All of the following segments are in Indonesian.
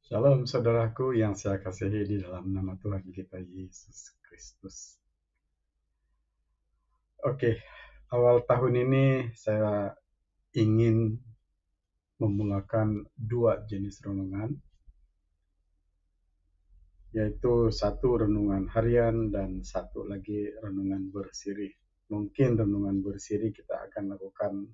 Shalom saudaraku yang saya kasihi di dalam nama Tuhan kita Yesus Kristus. Oke, awal tahun ini saya ingin memulakan dua jenis renungan, yaitu satu renungan harian dan satu lagi renungan bersiri. Mungkin renungan bersiri kita akan lakukan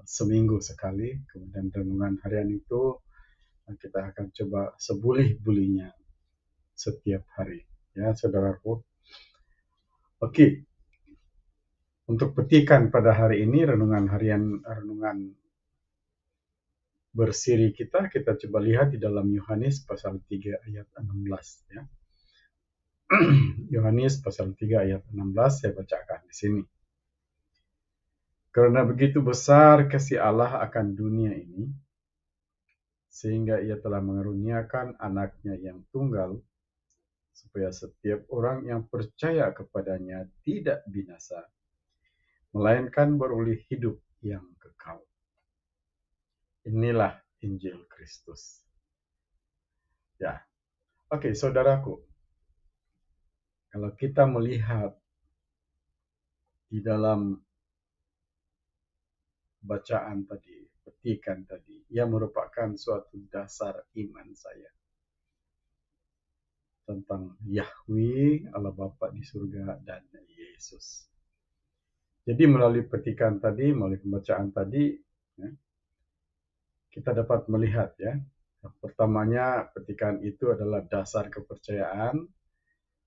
seminggu sekali, kemudian renungan harian itu kita akan coba sebulih-bulihnya setiap hari. Ya, saudaraku. Oke, untuk petikan pada hari ini, renungan harian, renungan bersiri kita coba lihat di dalam Yohanes pasal 3 ayat 16. Ya. Yohanes pasal 3 ayat 16 saya bacakan di sini. Karena begitu besar kasih Allah akan dunia ini, sehingga ia telah mengaruniakan anaknya yang tunggal, supaya setiap orang yang percaya kepadanya tidak binasa, melainkan beroleh hidup yang kekal. Inilah Injil Kristus. Ya, oke, saudaraku. Kalau kita melihat di dalam bacaan tadi, petikan tadi, ia merupakan suatu dasar iman saya tentang Yahweh, Allah Bapa di surga, dan Yesus. Jadi melalui petikan tadi, melalui pembacaan tadi, ya, kita dapat melihat ya, pertamanya petikan itu adalah dasar kepercayaan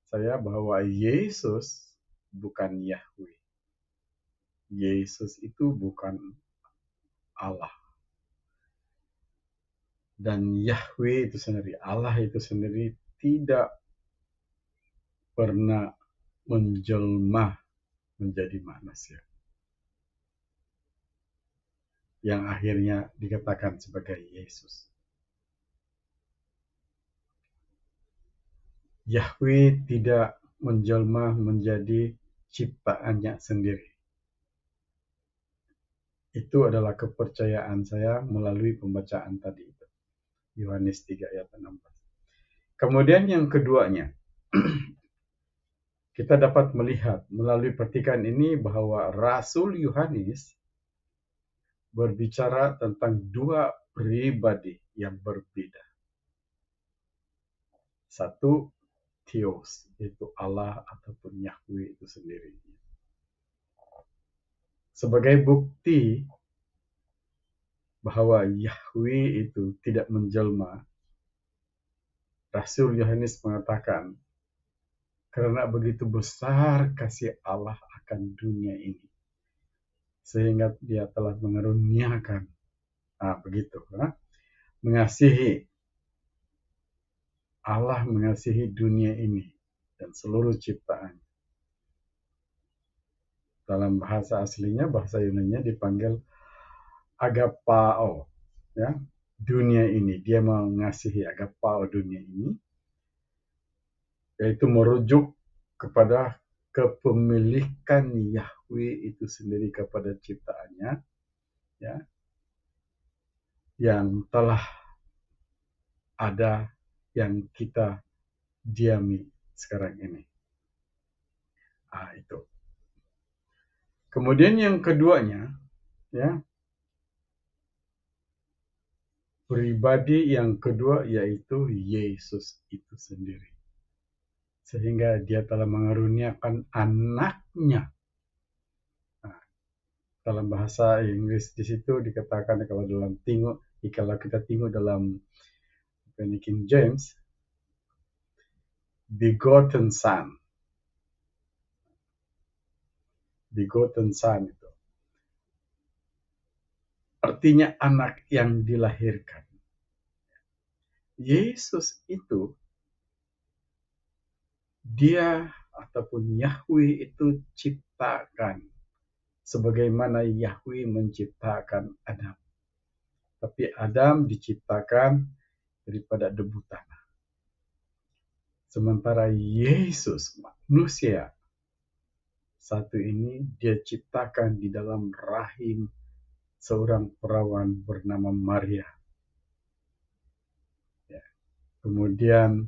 saya bahwa Yesus bukan Yahweh. Yesus itu bukan Allah. Dan Yahweh itu sendiri, Allah itu sendiri tidak pernah menjelma menjadi manusia. Yang akhirnya dikatakan sebagai Yesus. Yahweh tidak menjelma menjadi ciptaannya sendiri. Itu adalah kepercayaan saya melalui pembacaan tadi itu. Yohanes 3 ayat 16. Kemudian yang keduanya, kita dapat melihat melalui petikan ini bahwa Rasul Yohanes berbicara tentang dua pribadi yang berbeda. Satu, Theos, yaitu Allah ataupun Yahweh itu sendiri. Sebagai bukti bahwa Yahweh itu tidak menjelma, Rasul Yohanes mengatakan, karena begitu besar kasih Allah akan dunia ini, sehingga dia telah mengaruniakan, begitu, mengasihi, Allah mengasihi dunia ini dan seluruh ciptaan. Dalam bahasa aslinya, bahasa Yunani dipanggil agapao, ya, dunia ini. Dia mengasihi agapao dunia ini, yaitu merujuk kepada kepemilikan Yahweh itu sendiri kepada ciptaannya, ya, yang telah ada, yang kita diami sekarang ini. Itu. Kemudian yang keduanya, ya, pribadi yang kedua yaitu Yesus itu sendiri. Sehingga dia telah mengaruniakan anaknya. Dalam bahasa Inggris di situ dikatakan kalau kita tengok dalam King James, begotten son. Begotten son itu artinya anak yang dilahirkan. Yesus itu, dia ataupun Yahweh itu ciptakan sebagaimana Yahweh menciptakan Adam. Tapi Adam diciptakan daripada debu tanah. Sementara Yesus, manusia satu ini, dia ciptakan di dalam rahim seorang perawan bernama Maria. Ya. Kemudian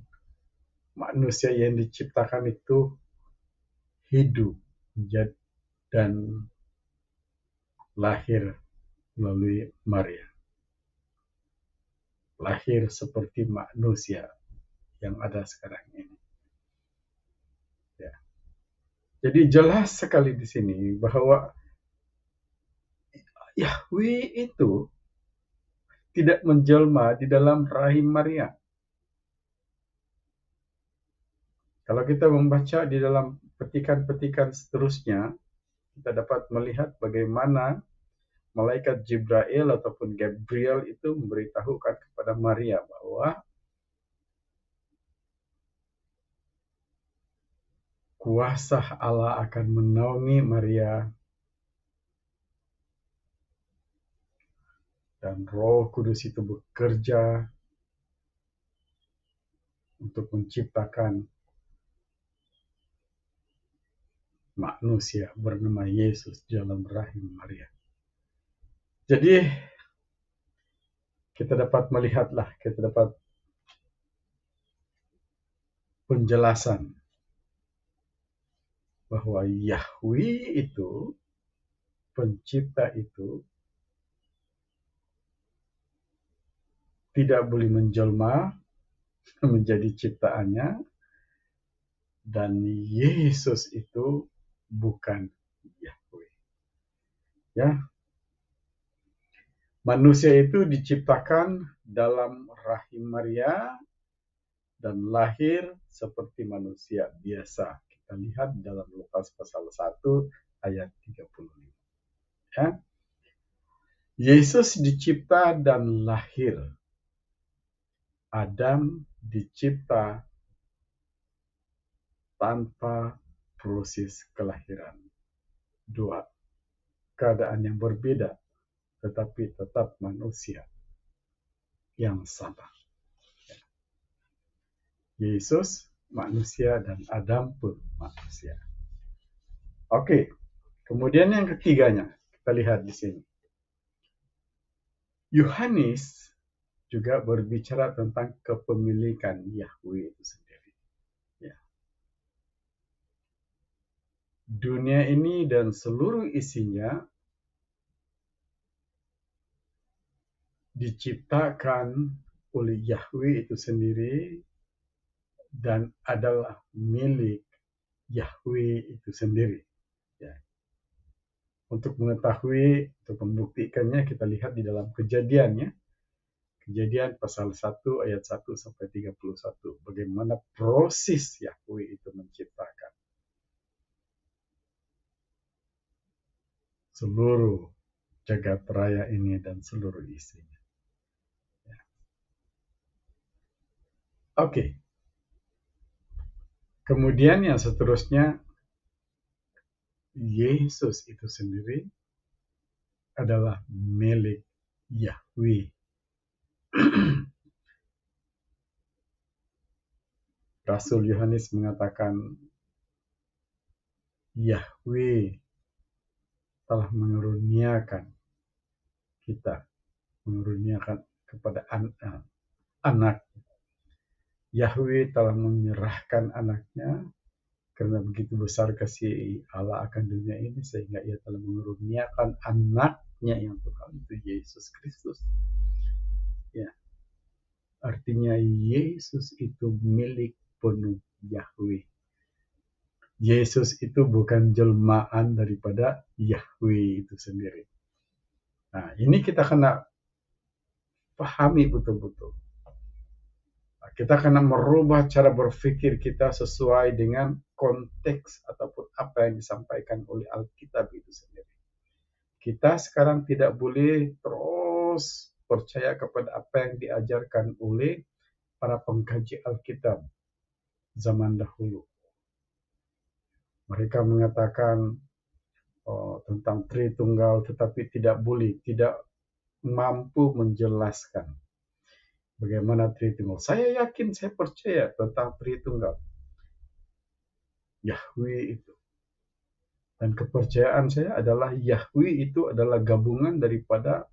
manusia yang diciptakan itu hidup dan lahir melalui Maria. Lahir seperti manusia yang ada sekarang ini. Ya. Jadi jelas sekali di sini bahwa Yahweh itu tidak menjelma di dalam rahim Maria. Kalau kita membaca di dalam petikan-petikan seterusnya, kita dapat melihat bagaimana malaikat Jibril ataupun Gabriel itu memberitahukan kepada Maria bahwa kuasa Allah akan menaungi Maria dan Roh Kudus itu bekerja untuk menciptakan manusia bernama Yesus dalam rahim Maria. Jadi kita dapat melihatlah, kita dapat penjelasan bahwa Yahweh itu, pencipta itu, tidak boleh menjelma menjadi ciptaannya, dan Yesus itu bukan Yahweh. Ya, manusia itu diciptakan dalam rahim Maria dan lahir seperti manusia biasa. Kita lihat dalam Lukas pasal 1 ayat 35. Ya. Yesus dicipta dan lahir. Adam dicipta tanpa proses kelahiran. Dua keadaan yang berbeda, tetapi tetap manusia yang sama. Yesus manusia dan Adam pun manusia. Oke, kemudian yang ketiganya kita lihat di sini. Yohanes juga berbicara tentang kepemilikan Yahweh itu sendiri. Ya. Dunia ini dan seluruh isinya diciptakan oleh Yahweh itu sendiri dan adalah milik Yahweh itu sendiri. Ya. Untuk mengetahui, untuk membuktikannya, kita lihat di dalam Kejadian, ya. Kejadian pasal 1 ayat 1 sampai 31. Bagaimana proses Yahweh itu menciptakan seluruh jagat raya ini dan seluruh isinya. Ya. Oke. Kemudian yang seterusnya, Yesus itu sendiri adalah milik Yahweh. Rasul Yohanes mengatakan Yahweh telah mengaruniakan kita, mengaruniakan kepada anak. Yahweh telah menyerahkan anaknya karena begitu besar kasih Allah akan dunia ini sehingga ia telah mengaruniakan anaknya yang Tuhan itu Yesus Kristus. Ya. Artinya Yesus itu milik penuh Yahweh. Yesus itu bukan jelmaan daripada Yahweh itu sendiri. Nah, ini kita kena pahami betul-betul. Kita kena merubah cara berpikir kita sesuai dengan konteks ataupun apa yang disampaikan oleh Alkitab itu sendiri. Kita sekarang tidak boleh terus percaya kepada apa yang diajarkan oleh para pengkaji Alkitab zaman dahulu. Mereka mengatakan tentang Tritunggal, tetapi tidak mampu menjelaskan bagaimana Tritunggal. Saya yakin, saya percaya tentang Tritunggal. Yahweh itu. Dan kepercayaan saya adalah Yahweh itu adalah gabungan daripada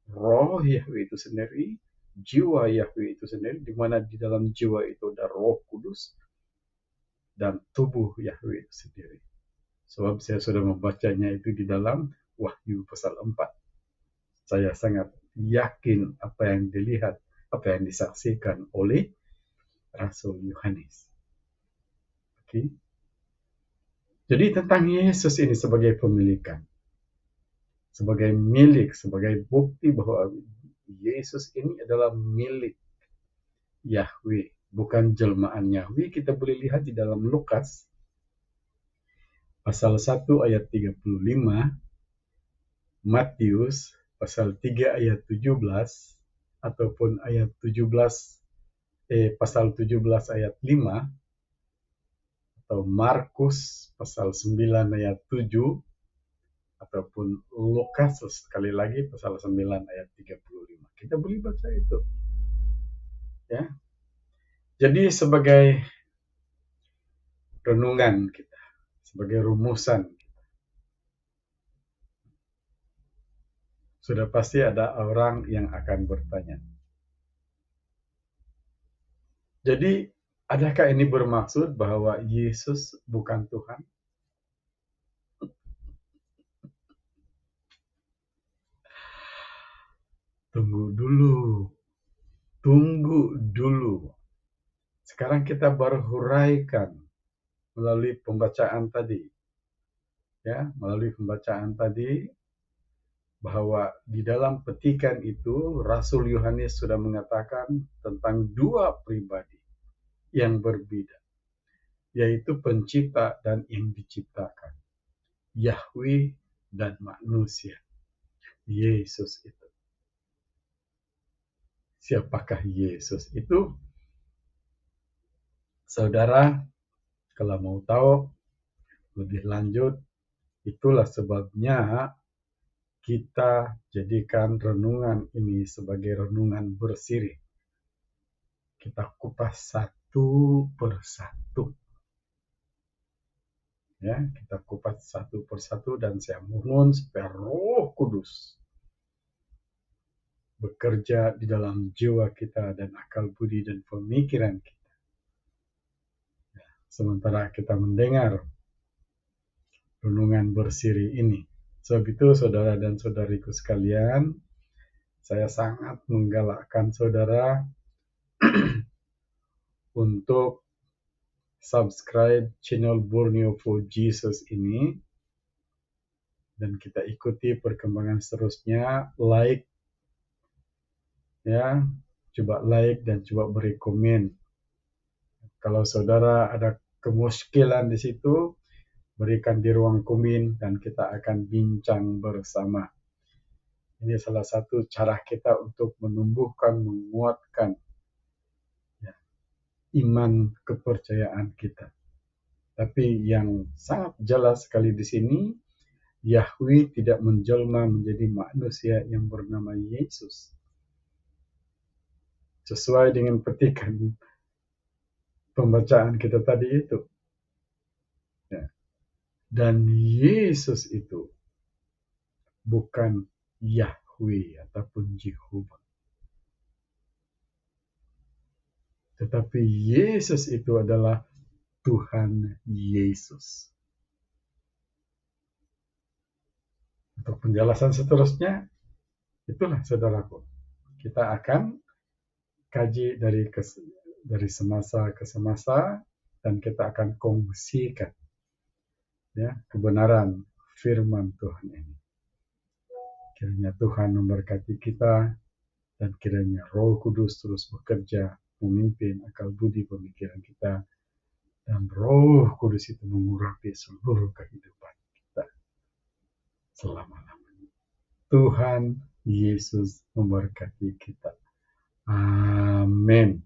Roh Yahweh itu sendiri jiwa Yahweh itu sendiri, di mana di dalam jiwa itu ada Roh Kudus dan tubuh Yahweh itu sendiri. Sebab saya sudah membacanya itu di dalam Wahyu pasal 4. Saya sangat yakin apa yang dilihat, apa yang disaksikan oleh Rasul Yohanes. Oke. Jadi tentang Yesus ini sebagai pemilikan, sebagai milik, sebagai bukti bahwa Yesus ini adalah milik Yahweh, bukan jelmaan Yahweh. Kita boleh lihat di dalam Lukas pasal 1 ayat 35, Matius pasal 3 ayat 17, ataupun ayat 17 pasal 17 ayat 5, atau Markus pasal 9 ayat 7, ataupun Lukas sekali lagi pasal 9 ayat 35. Kita boleh baca itu. Ya. Jadi sebagai renungan kita, sebagai rumusan kita, sudah pasti ada orang yang akan bertanya. Jadi, adakah ini bermaksud bahwa Yesus bukan Tuhan? Tunggu dulu. Sekarang kita baru huraikan melalui pembacaan tadi. Ya, melalui pembacaan tadi bahwa di dalam petikan itu Rasul Yohanes sudah mengatakan tentang dua pribadi yang berbeda, yaitu pencipta dan yang diciptakan, Yahweh dan manusia, Yesus itu. Siapakah Yesus itu? Saudara, kalau mau tahu lebih lanjut, itulah sebabnya kita jadikan renungan ini sebagai renungan bersiri. Kita kupas satu persatu. Ya, kita kupas satu persatu, dan saya mohon supaya Roh Kudus bekerja di dalam jiwa kita dan akal budi dan pemikiran kita. Ya, sementara kita mendengar renungan bersiri ini. Sebab itu saudara dan saudariku sekalian, saya sangat menggalakkan saudara untuk subscribe channel Borneo for Jesus ini, dan kita ikuti perkembangan seterusnya. Like, ya, coba like dan coba beri komen. Kalau saudara ada kemuskilan di situ, berikan di ruang komen dan kita akan bincang bersama. Ini salah satu cara kita untuk menumbuhkan, menguatkan ya, iman kepercayaan kita. Tapi yang sangat jelas sekali di sini, Yahweh tidak menjelma menjadi manusia yang bernama Yesus. Sesuai dengan petikan pembacaan kita tadi itu. Ya. Dan Yesus itu bukan Yahweh ataupun Jehovah. Tetapi Yesus itu adalah Tuhan Yesus. Untuk penjelasan seterusnya, itulah saudaraku. Kita akan kaji dari semasa ke semasa, dan kita akan kongsikan ya kebenaran firman Tuhan ini. Kiranya Tuhan memberkati kita, dan kiranya Roh Kudus terus bekerja memimpin akal budi pemikiran kita, dan Roh Kudus itu mengurapi seluruh kehidupan kita selama-lamanya. Tuhan Yesus memberkati kita. Amin.